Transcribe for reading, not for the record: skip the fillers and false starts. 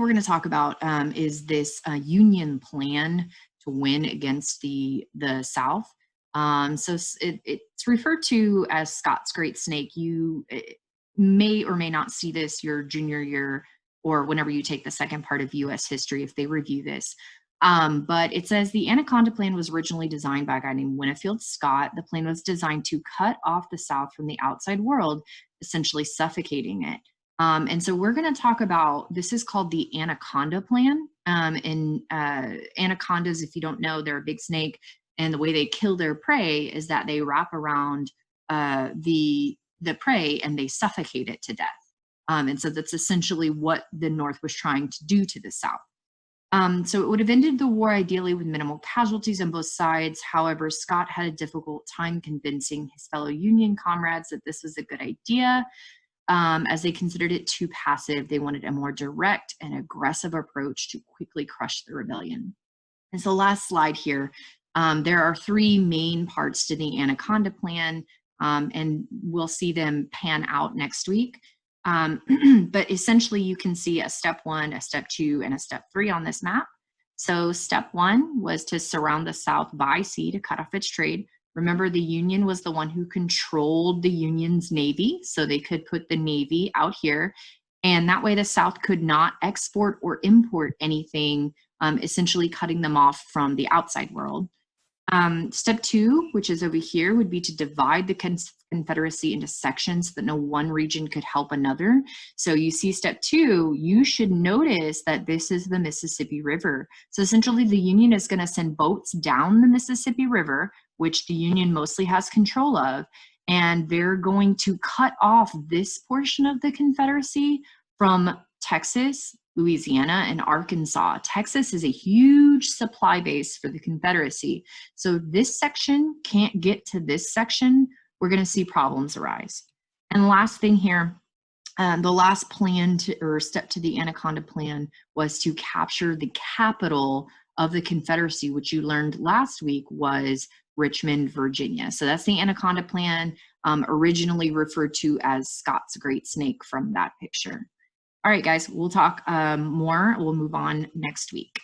we're going to talk about is this Union plan to win against the South. It's referred to as Scott's Great Snake. You may or may not see this your junior year or whenever you take the second part of U.S. history if they review this. But it says the Anaconda plan was originally designed by a guy named Winfield Scott. The plan was designed to cut off the South from the outside world, essentially suffocating it. And so we're going to talk about, this is called the Anaconda plan. Anacondas, if you don't know, they're a big snake. And the way they kill their prey is that they wrap around the prey and they suffocate it to death. And so that's essentially what the North was trying to do to the South. So it would have ended the war ideally with minimal casualties on both sides. However, Scott had a difficult time convincing his fellow Union comrades that this was a good idea, as they considered it too passive. They wanted a more direct and aggressive approach to quickly crush the rebellion. And so last slide here, there are three main parts to the Anaconda plan, and we'll see them pan out next week. But essentially you can see a step 1, a step 2, and a step 3 on this map. So step 1 was to surround the South by sea to cut off its trade. Remember, the Union was the one who controlled the Union's Navy, so they could put the Navy out here. And that way the South could not export or import anything, essentially cutting them off from the outside world. Step 2, which is over here, would be to divide the Confederacy into sections so that no one region could help another. So you see step 2, you should notice that this is the Mississippi River. So essentially the Union is going to send boats down the Mississippi River, which the Union mostly has control of, and they're going to cut off this portion of the Confederacy from Texas, Louisiana, and Arkansas. Texas is a huge supply base for the Confederacy. So this section can't get to this section. We're going to see problems arise. And last thing here, the last plan or step to the Anaconda plan was to capture the capital of the Confederacy, which you learned last week was Richmond, Virginia. So that's the Anaconda plan, originally referred to as Scott's Great Snake from that picture. All right, guys, we'll talk more. We'll move on next week.